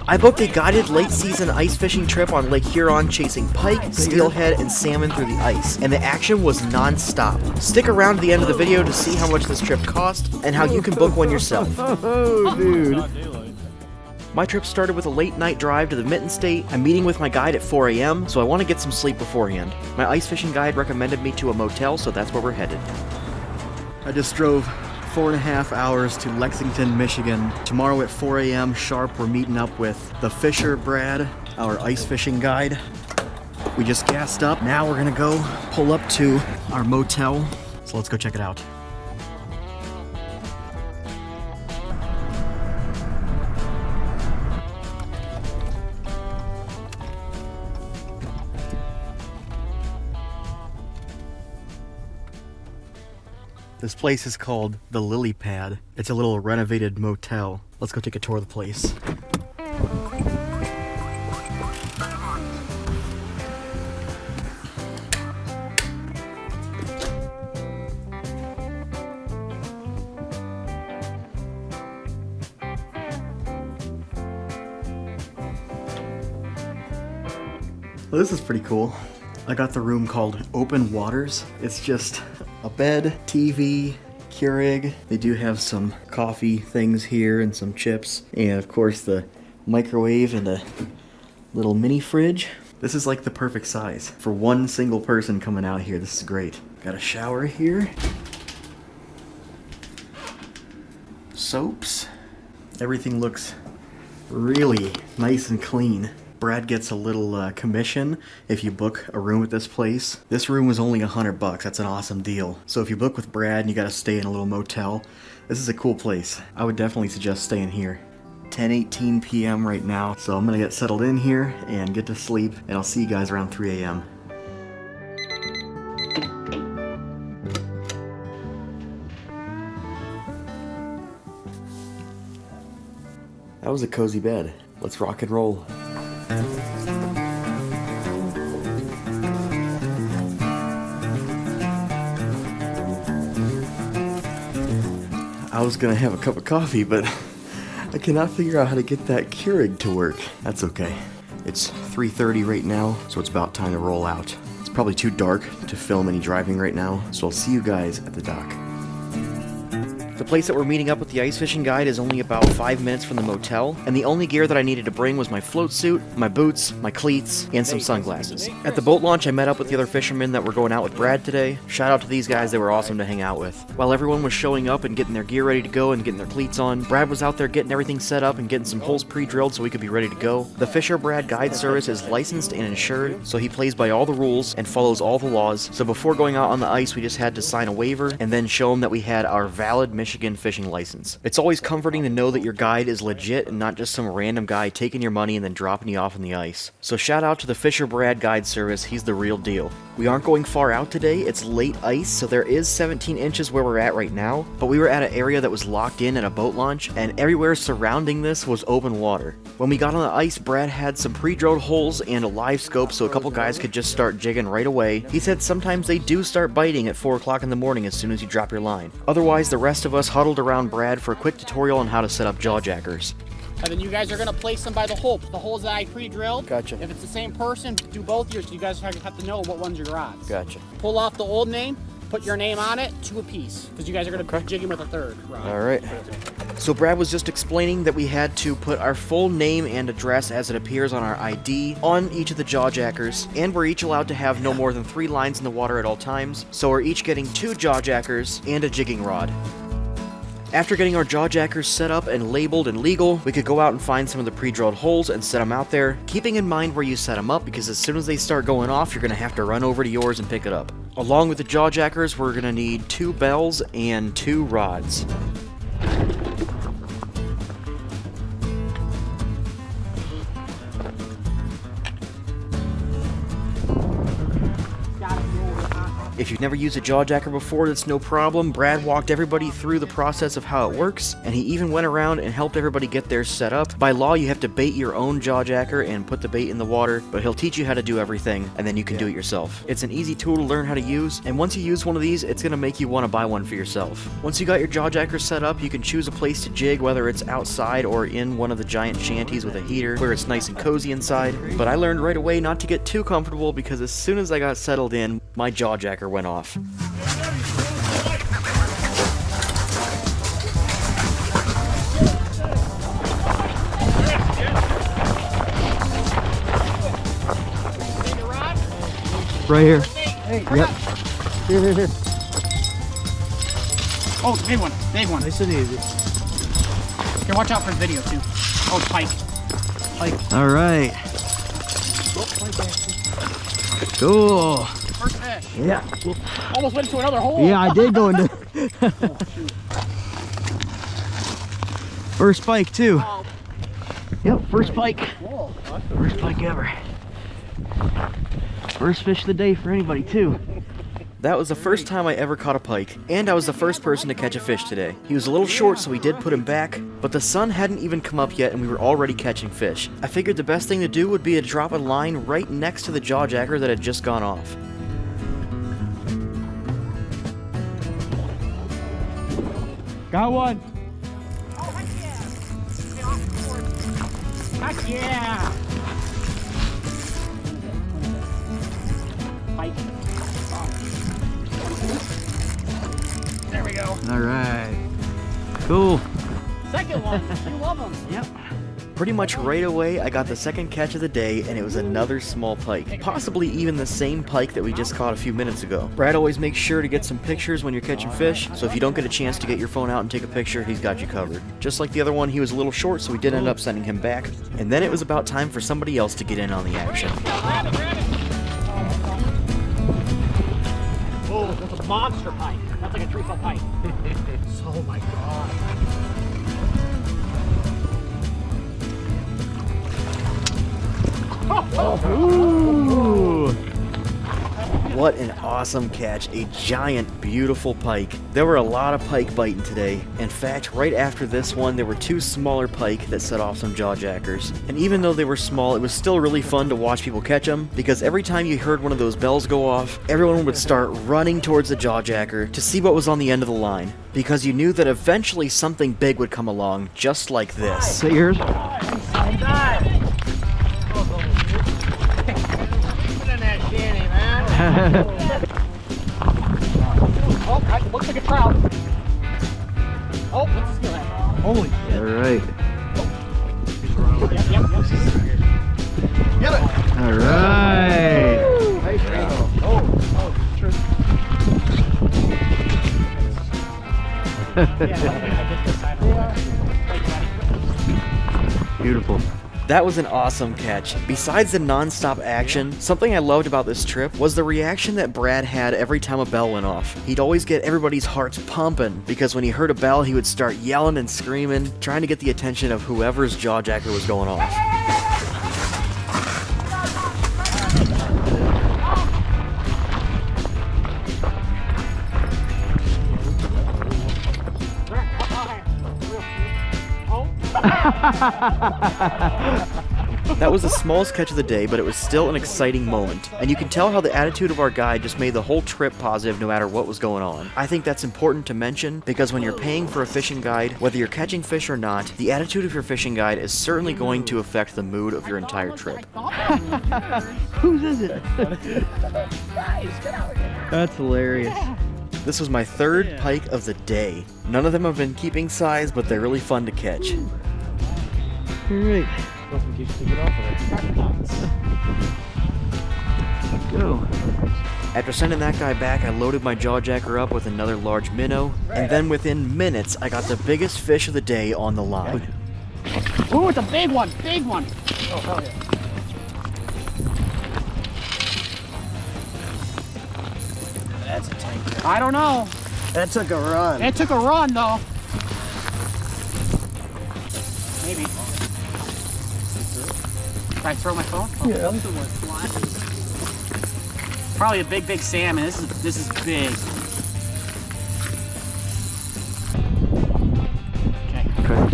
I booked a guided late season ice fishing trip on Lake Huron chasing pike, steelhead, and salmon through the ice, and the action was non-stop. Stick around to the end of the video to see how much this trip cost and how you can book one yourself. Oh, dude. My trip started with a late night drive to the Mitten State. I'm meeting with my guide at 4 a.m., so I want to get some sleep beforehand. My ice fishing guide recommended me to a motel, so that's where we're headed. I just drove 4.5 hours to Lexington, Michigan. Tomorrow at 4 a.m. sharp, we're meeting up with the Fisher Brad, our ice fishing guide. We just gassed up. Now we're gonna go pull up to our motel. So let's go check it out. This place is called the Lilypad. It's a little renovated motel. Let's go take a tour of the place. Well, this is pretty cool. I got the room called Open Waters. It's just a bed, TV, Keurig. They do have some coffee things here and some chips. And of course the microwave and a little mini fridge. This is like the perfect size for one single person coming out here. This is great. Got a shower here. Soaps. Everything looks really nice and clean. Brad gets a little commission if you book a room at this place. This room was only $100. That's an awesome deal. So if you book with Brad and you gotta stay in a little motel, this is a cool place. I would definitely suggest staying here. 10:18 p.m. right now, so I'm gonna get settled in here and get to sleep, and I'll see you guys around 3 a.m. That was a cozy bed. Let's rock and roll. I was gonna have a cup of coffee, but I cannot figure out how to get that Keurig to work. That's okay. It's 3:30 right now, so it's about time to roll out. It's probably too dark to film any driving right now, so I'll see you guys at the dock. The place that we're meeting up with the ice fishing guide is only about 5 minutes from the motel, and the only gear that I needed to bring was my float suit, my boots, my cleats, and some sunglasses. At the boat launch, I met up with the other fishermen that were going out with Brad today. Shout out to these guys, they were awesome to hang out with. While everyone was showing up and getting their gear ready to go and getting their cleats on, Brad was out there getting everything set up and getting some holes pre-drilled so we could be ready to go. The Fisher Brad Guide Service is licensed and insured, so he plays by all the rules and follows all the laws. So before going out on the ice, we just had to sign a waiver and then show him that we had our valid Michigan fishing license. It's always comforting to know that your guide is legit and not just some random guy taking your money and then dropping you off on the ice. So shout out to the Fisher Brad Guide Service, he's the real deal. We aren't going far out today, it's late ice, so there is 17 inches where we're at right now, but we were at an area that was locked in at a boat launch, and everywhere surrounding this was open water. When we got on the ice, Brad had some pre-drilled holes and a live scope so a couple guys could just start jigging right away. He said sometimes they do start biting at 4 o'clock in the morning as soon as you drop your line. Otherwise, the rest of us huddled around Brad for a quick tutorial on how to set up jaw jackers. And then you guys are going to place them by the hole. The holes that I pre-drilled. Gotcha. If it's the same person, do both yours. So you guys have to know what one's your rods. Gotcha. Pull off the old name, put your name on it, 2 apiece. Because you guys are going to be jigging with a third rod. Alright. So Brad was just explaining that we had to put our full name and address as it appears on our ID on each of the jaw jackers, and we're each allowed to have no more than 3 lines in the water at all times, so we're each getting 2 jaw jackers and a jigging rod. After getting our jaw jackers set up and labeled and legal, we could go out and find some of the pre-drilled holes and set them out there, keeping in mind where you set them up because as soon as they start going off, you're going to have to run over to yours and pick it up. Along with the jaw jackers, we're going to need 2 bells and 2 rods. If you've never used a jawjacker before, that's no problem. Brad walked everybody through the process of how it works, and he even went around and helped everybody get theirs set up. By law, you have to bait your own jawjacker and put the bait in the water, but he'll teach you how to do everything, and then you can do it yourself. It's an easy tool to learn how to use, and once you use one of these, it's going to make you want to buy one for yourself. Once you got your jawjacker set up, you can choose a place to jig, whether it's outside or in one of the giant shanties with a heater, where it's nice and cozy inside. But I learned right away not to get too comfortable, because as soon as I got settled in, my jawjacker went off. Right here. Hey, Yep. Here. Oh, it's a big one. Big one. Nice and easy. Here, watch out for the video, too. Oh, it's pike. Pike. All right. Cool. First fish. Yeah. Almost went into another hole. Yeah, I did go into. First pike too. Oh. Yep, first pike. Whoa. First pike ever. First fish of the day for anybody too. That was the first time I ever caught a pike, and I was the first person to catch a fish today. He was a little short, so we did put him back, but the sun hadn't even come up yet and we were already catching fish. I figured the best thing to do would be to drop a line right next to the jawjacker that had just gone off. Got one. Oh, heck yeah. Heck yeah. Pike. There we go. All right. Cool. Second one. You love them. Yep. Pretty much right away, I got the second catch of the day, and it was another small pike. Possibly even the same pike that we just caught a few minutes ago. Brad always makes sure to get some pictures when you're catching fish, so if you don't get a chance to get your phone out and take a picture, he's got you covered. Just like the other one, he was a little short, so we did end up sending him back. And then it was about time for somebody else to get in on the action. Grab it. Oh, that's a monster pike. That's like a 3-foot pike. Oh my god. Ooh. What an awesome catch, a giant, beautiful pike. There were a lot of pike biting today. In fact, right after this one, there were 2 smaller pike that set off some jawjackers. And even though they were small, it was still really fun to watch people catch them, because every time you heard one of those bells go off, everyone would start running towards the jawjacker to see what was on the end of the line, because you knew that eventually something big would come along, just like this. Is that yours? Oh, that looks like a trout. Oh, what's the steelhead? Holy shit. All right. Yep. Get it. All right. Beautiful. That was an awesome catch. Besides the non-stop action, something I loved about this trip was the reaction that Brad had every time a bell went off. He'd always get everybody's hearts pumping, because when he heard a bell, he would start yelling and screaming, trying to get the attention of whoever's jawjacker was going off. That was the smallest catch of the day, but it was still an exciting moment. And you can tell how the attitude of our guide just made the whole trip positive no matter what was going on. I think that's important to mention, because when you're paying for a fishing guide, whether you're catching fish or not, the attitude of your fishing guide is certainly going to affect the mood of your entire trip. Whose is it? That's hilarious. This was my 3rd pike of the day. None of them have been keeping size, but they're really fun to catch. All right. Let's go. After sending that guy back, I loaded my jawjacker up with another large minnow, and then within minutes, I got the biggest fish of the day on the line. Ooh, it's a big one. Big one. Oh, hell yeah. That's a tank. I don't know. That took a run. It took a run, though. Maybe. Should I throw my phone? Oh. Yeah. Probably a big salmon. This is big. Okay.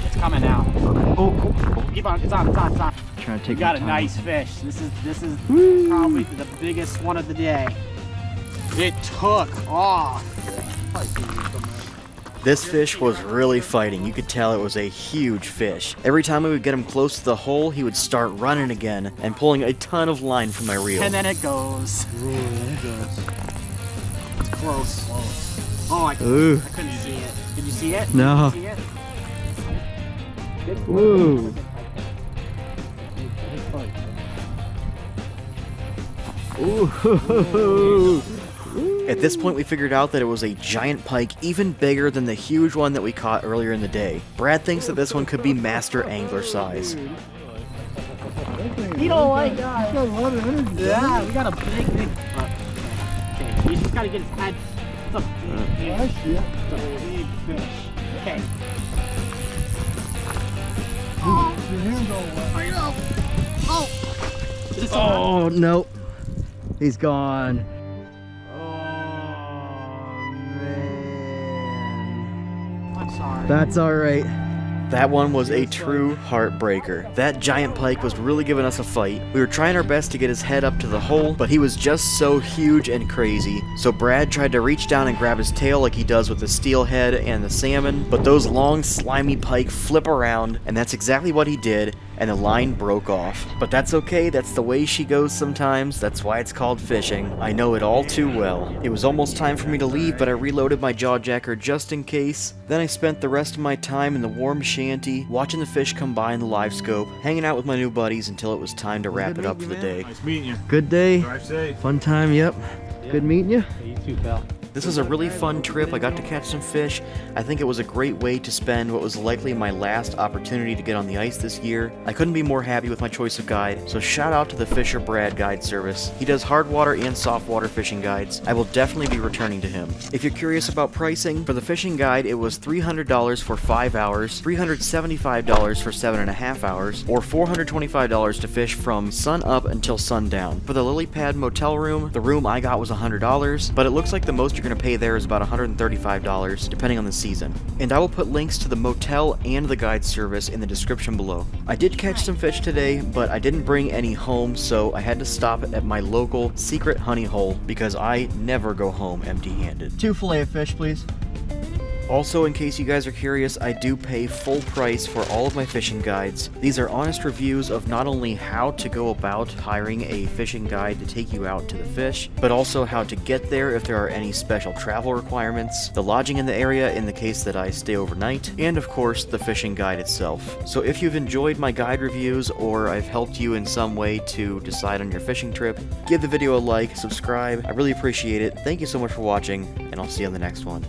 It's coming out. Oh. Keep on. It's on. Trying to take You got a my time. nice fish. This is probably the biggest one of the day. It took off. This fish was really fighting. You could tell it was a huge fish. Every time we would get him close to the hole, he would start running again and pulling a ton of line from my reel. And then it goes. Ooh, there it goes. It's close. Oh, I Ooh. couldn't see it. Did you see it? No. Did you see it? Ooh. Ooh. At this point, we figured out that it was a giant pike, even bigger than the huge one that we caught earlier in the day. Brad thinks that this one could be master angler size. You don't like that. Yeah, we got a big. Okay, you just gotta get his head. It's a big fish. It's a big fish. Okay. Oh, no. He's gone. I'm sorry. That's all right. That one was a true heartbreaker. That giant pike was really giving us a fight. We were trying our best to get his head up to the hole, but he was just so huge and crazy. So Brad tried to reach down and grab his tail like he does with the steelhead and the salmon, but those long, slimy pike flip around, and that's exactly what he did, and the line broke off. But that's okay, that's the way she goes sometimes, that's why it's called fishing. I know it all too well. It was almost time for me to leave, but I reloaded my jaw jacker just in case. Then I spent the rest of my time in the warm shanty, watching the fish come by in the live scope, hanging out with my new buddies until it was time to wrap it up for the day. Nice meeting you. Good day. Drive safe. Fun time, yep. Good meeting you. You too, pal. This was a really fun trip. I got to catch some fish. I think it was a great way to spend what was likely my last opportunity to get on the ice this year. I couldn't be more happy with my choice of guide, so shout out to the Fisher Brad Guide Service. He does hard water and soft water fishing guides. I will definitely be returning to him. If you're curious about pricing, for the fishing guide it was $300 for 5 hours, $375 for 7.5 hours, or $425 to fish from sun up until sundown. For the Lilypad motel room, the room I got was $100, but it looks like the most you're going to pay there is about $135, depending on the season. And I will put links to the motel and the guide service in the description below. I did catch some fish today, but I didn't bring any home, so I had to stop at my local secret honey hole because I never go home empty-handed. 2 fillet of fish, please. Also, in case you guys are curious, I do pay full price for all of my fishing guides. These are honest reviews of not only how to go about hiring a fishing guide to take you out to the fish, but also how to get there if there are any special travel requirements, the lodging in the area in the case that I stay overnight, and of course, the fishing guide itself. So if you've enjoyed my guide reviews or I've helped you in some way to decide on your fishing trip, give the video a like, subscribe. I really appreciate it. Thank you so much for watching, and I'll see you on the next one.